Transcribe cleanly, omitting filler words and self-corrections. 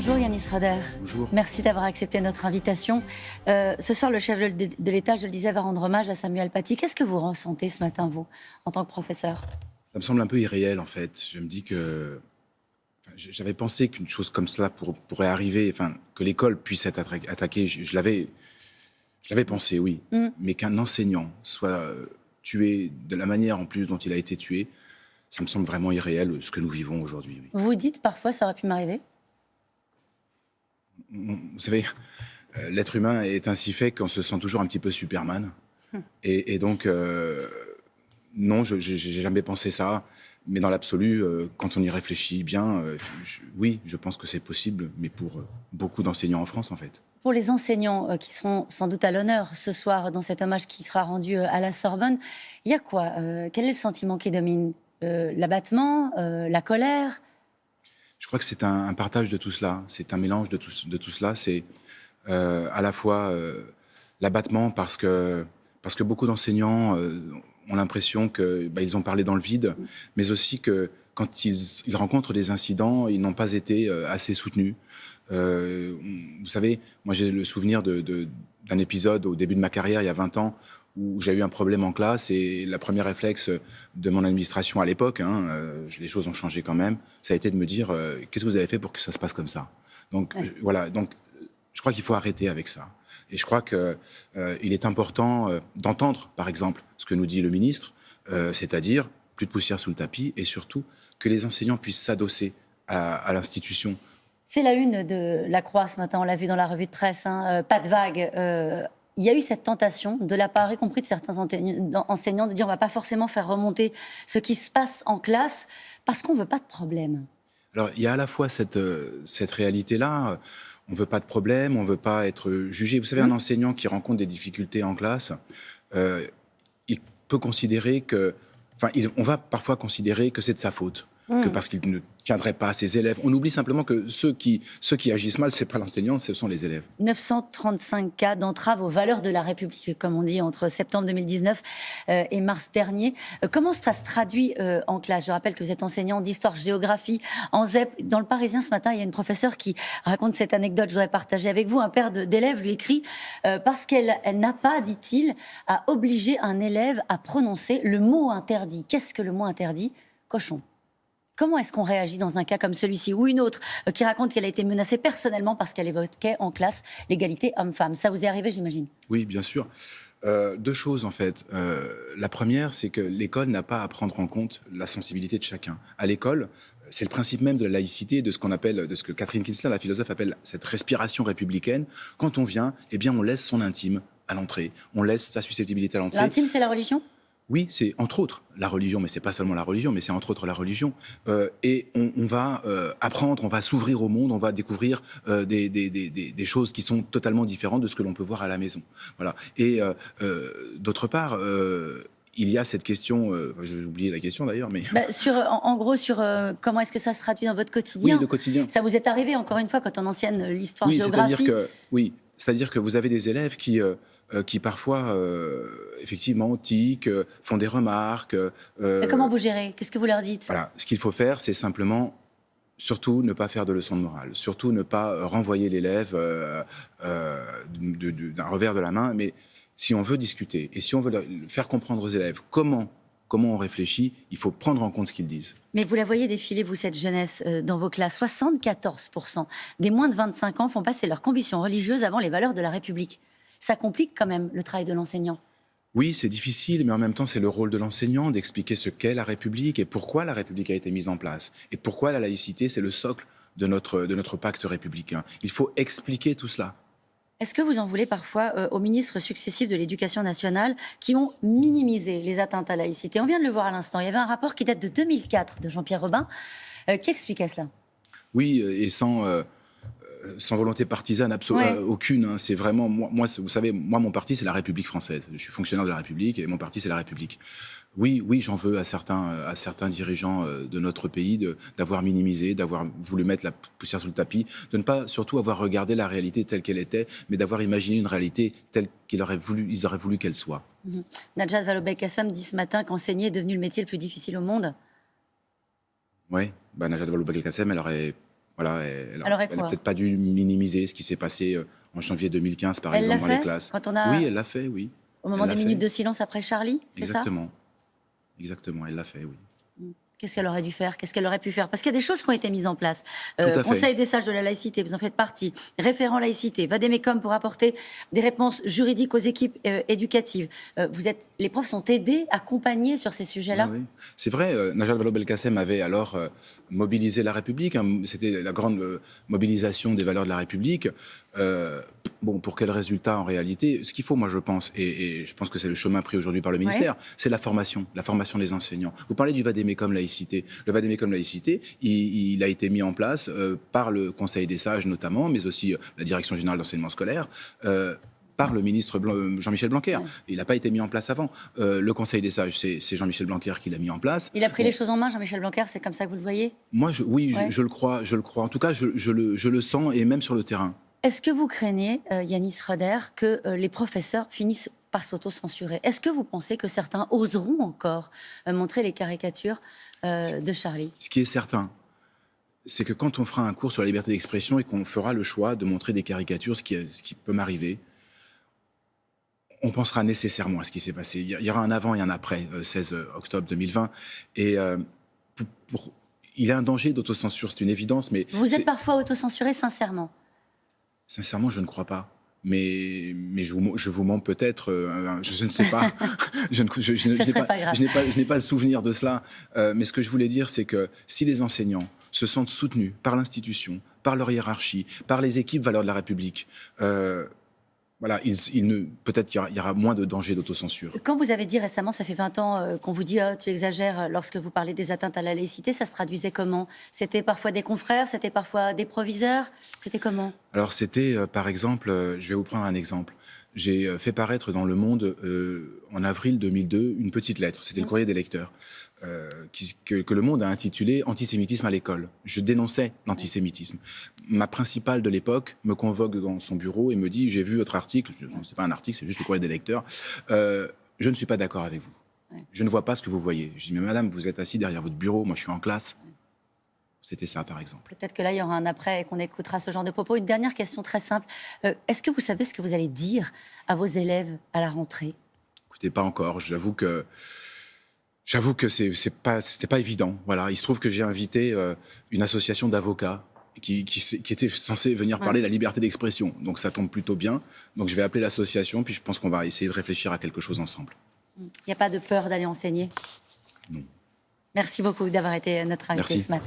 Bonjour Yanis Rader. Bonjour. Merci d'avoir accepté notre invitation. Ce soir, le chef de l'État, je le disais, va rendre hommage à Samuel Paty. Qu'est-ce que vous ressentez ce matin, vous, en tant que professeur ? Ça me semble un peu irréel, en fait. Je me dis que... J'avais pensé qu'une chose comme cela pourrait arriver, que l'école puisse être attaquée. Je l'avais pensé, oui. Mais qu'un enseignant soit tué de la manière, en plus, dont il a été tué, ça me semble vraiment irréel, ce que nous vivons aujourd'hui. Oui. Vous dites parfois, ça aurait pu m'arriver ? Vous savez, l'être humain est ainsi fait qu'on se sent toujours un petit peu Superman. Et donc, non, je n'ai jamais pensé ça. Mais dans l'absolu, quand on y réfléchit bien, oui, je pense que c'est possible, mais pour beaucoup d'enseignants en France, en fait. Pour les enseignants qui seront sans doute à l'honneur ce soir dans cet hommage qui sera rendu à la Sorbonne, il y a quoi ? Quel est le sentiment qui domine ? L'abattement, la colère ? Je crois que c'est un partage de tout cela. C'est un mélange de tout cela. C'est à la fois l'abattement parce que beaucoup d'enseignants ont l'impression qu'ils ont parlé dans le vide, mais aussi que quand ils rencontrent des incidents, ils n'ont pas été assez soutenus. Vous savez, moi j'ai le souvenir d'un épisode au début de ma carrière, il y a 20 ans, où j'ai eu un problème en classe et la première réflexe de mon administration à l'époque, les choses ont changé quand même, ça a été de me dire qu'est-ce que vous avez fait pour que ça se passe comme ça. Donc voilà, donc je crois qu'il faut arrêter avec ça. Et je crois qu'il est important d'entendre, par exemple, ce que nous dit le ministre, c'est-à-dire plus de poussière sous le tapis et surtout que les enseignants puissent s'adosser à l'institution. C'est la une de La Croix ce matin, on l'a vu dans la revue de presse, pas de vague. Il y a eu cette tentation de la part, y compris de certains enseignants, de dire on ne va pas forcément faire remonter ce qui se passe en classe parce qu'on ne veut pas de problème. Alors, il y a à la fois cette réalité-là, on ne veut pas de problème, on ne veut pas être jugé. Vous savez, un enseignant qui rencontre des difficultés en classe, il peut considérer que... on va parfois considérer que c'est de sa faute, que parce qu'il ne tiendrait pas à ses élèves. On oublie simplement que ceux qui agissent mal, ce n'est pas l'enseignant, ce sont les élèves. 935 cas d'entrave aux valeurs de la République, comme on dit, entre septembre 2019 et mars dernier. Comment ça se traduit en classe ? Je rappelle que vous êtes enseignant d'histoire-géographie en ZEP. Dans le Parisien, ce matin, il y a une professeure qui raconte cette anecdote, je voudrais partager avec vous. Un père d'élève lui écrit parce qu'elle n'a pas, dit-il, à obliger un élève à prononcer le mot interdit. Qu'est-ce que le mot interdit ? Cochon. Comment est-ce qu'on réagit dans un cas comme celui-ci ou une autre qui raconte qu'elle a été menacée personnellement parce qu'elle évoquait en classe l'égalité homme-femme ? Ça vous est arrivé, j'imagine ? Oui, bien sûr. Deux choses, en fait. La première, c'est que l'école n'a pas à prendre en compte la sensibilité de chacun. À l'école, c'est le principe même de la laïcité, de ce qu'on appelle, de ce que Catherine Kinsler, la philosophe, appelle cette respiration républicaine. Quand on vient, eh bien, on laisse son intime à l'entrée. On laisse sa susceptibilité à l'entrée. L'intime, c'est la religion ? Oui, c'est entre autres la religion, mais c'est pas seulement la religion, mais c'est entre autres la religion. Et on va apprendre, on va s'ouvrir au monde, on va découvrir des choses qui sont totalement différentes de ce que l'on peut voir à la maison. Voilà. Et d'autre part, il y a cette question, j'ai oublié la question d'ailleurs, mais... En gros, sur comment est-ce que ça se traduit dans votre quotidien ? Oui, le quotidien. Ça vous est arrivé, encore une fois, quand on enseigne l'histoire-géographie ? C'est-à-dire que vous avez des élèves qui parfois, effectivement, tiquent, font des remarques. Et comment vous gérez ? Qu'est-ce que vous leur dites ? Voilà. Ce qu'il faut faire, c'est simplement, surtout, ne pas faire de leçons de morale. Surtout, ne pas renvoyer l'élève d'un revers de la main. Mais si on veut discuter et si on veut faire comprendre aux élèves comment on réfléchit, il faut prendre en compte ce qu'ils disent. Mais vous la voyez défiler, vous, cette jeunesse, dans vos classes. 74% des moins de 25 ans font passer leurs convictions religieuses avant les valeurs de la République. Ça complique quand même le travail de l'enseignant. Oui, c'est difficile, mais en même temps, c'est le rôle de l'enseignant d'expliquer ce qu'est la République et pourquoi la République a été mise en place. Et pourquoi la laïcité, c'est le socle de notre pacte républicain. Il faut expliquer tout cela. Est-ce que vous en voulez parfois aux ministres successifs de l'Éducation nationale qui ont minimisé les atteintes à la laïcité ? On vient de le voir à l'instant. Il y avait un rapport qui date de 2004 de Jean-Pierre Robin qui expliquait cela. Oui, et sans volonté partisane aucune. C'est vraiment, moi, vous savez, mon parti, c'est la République française. Je suis fonctionnaire de la République et mon parti, c'est la République. Oui, j'en veux à certains dirigeants de notre pays d'avoir minimisé, d'avoir voulu mettre la poussière sous le tapis, de ne pas surtout avoir regardé la réalité telle qu'elle était, mais d'avoir imaginé une réalité telle qu'ils auraient voulu qu'elle soit. Najat Vallaud-Belkacem dit ce matin qu'enseigner est devenu le métier le plus difficile au monde. Oui, Najat Vallaud-Belkacem, elle aurait Voilà, elle Elle aurait n'a quoi? peut-être pas dû minimiser ce qui s'est passé en janvier 2015, par Elle l'a exemple, dans les fait classes. quand on a, Oui, elle l'a fait, oui. au moment Elle des l'a minutes fait. de silence après Charlie, c'est ça? Exactement, elle l'a fait, oui. Qu'est-ce qu'elle aurait dû faire? Qu'est-ce qu'elle aurait pu faire? Parce qu'il y a des choses qui ont été mises en place. Tout à fait. Conseil des sages de la laïcité, vous en faites partie. Référent laïcité, Vademecum pour apporter des réponses juridiques aux équipes éducatives. Les profs sont aidés, accompagnés sur ces sujets-là? Oui, oui. C'est vrai, Najat Vallaud-Belkacem avait alors mobilisé la République. Hein, c'était la grande mobilisation des valeurs de la République. Bon, pour quel résultat en réalité? Ce qu'il faut, moi je pense, et je pense que c'est le chemin pris aujourd'hui par le ministère, c'est la formation des enseignants. Vous parlez du Vademecum laïcité. Le Vademecum laïcité, il a été mis en place par le Conseil des sages notamment, mais aussi la Direction générale d'enseignement scolaire. Par le ministre Jean-Michel Blanquer. Ouais. Il n'a pas été mis en place avant. Le Conseil des sages, c'est Jean-Michel Blanquer qui l'a mis en place. Il a pris les choses en main, Jean-Michel Blanquer, c'est comme ça que vous le voyez? Moi, je le crois. En tout cas, je le sens, et même sur le terrain. Est-ce que vous craignez, Yanis Roeder, que les professeurs finissent par s'auto-censurer? Est-ce que vous pensez que certains oseront encore montrer les caricatures de Charlie? Ce qui est certain, c'est que quand on fera un cours sur la liberté d'expression et qu'on fera le choix de montrer des caricatures, ce qui peut m'arriver, on pensera nécessairement à ce qui s'est passé. Il y aura un avant et un après, 16 octobre 2020. Et il y a un danger d'autocensure, c'est une évidence. Mais vous êtes parfois autocensuré, sincèrement? Sincèrement, je ne crois pas. Mais je vous mens peut-être, je ne sais pas. je n'ai pas le souvenir de cela. Mais ce que je voulais dire, c'est que si les enseignants se sentent soutenus par l'institution, par leur hiérarchie, par les équipes valeurs de la République, voilà, peut-être qu'il y aura moins de danger d'autocensure. Quand vous avez dit récemment, ça fait 20 ans qu'on vous dit « tu exagères » lorsque vous parlez des atteintes à la laïcité, ça se traduisait comment? C'était parfois des confrères, c'était parfois des proviseurs, c'était comment? Alors c'était, par exemple, je vais vous prendre un exemple. J'ai fait paraître dans Le Monde, en avril 2002, une petite lettre, c'était le courrier des lecteurs, que Le Monde a intitulé « Antisémitisme à l'école ». Je dénonçais l'antisémitisme. Ma principale de l'époque me convoque dans son bureau et me dit « J'ai vu votre article », c'est pas un article, c'est juste le courrier des lecteurs, « Je ne suis pas d'accord avec vous. Je ne vois pas ce que vous voyez. » Je dis « Mais madame, vous êtes assis derrière votre bureau, moi je suis en classe. » C'était ça, par exemple. Peut-être que là, il y aura un après et qu'on écoutera ce genre de propos. Une dernière question très simple. Est-ce que vous savez ce que vous allez dire à vos élèves à la rentrée? Écoutez, pas encore. J'avoue que c'était pas évident. Voilà. Il se trouve que j'ai invité une association d'avocats qui était censée venir parler de la liberté d'expression. Donc ça tombe plutôt bien. Donc je vais appeler l'association, puis je pense qu'on va essayer de réfléchir à quelque chose ensemble. Il n'y a pas de peur d'aller enseigner? Non. Merci beaucoup d'avoir été notre invité ce matin.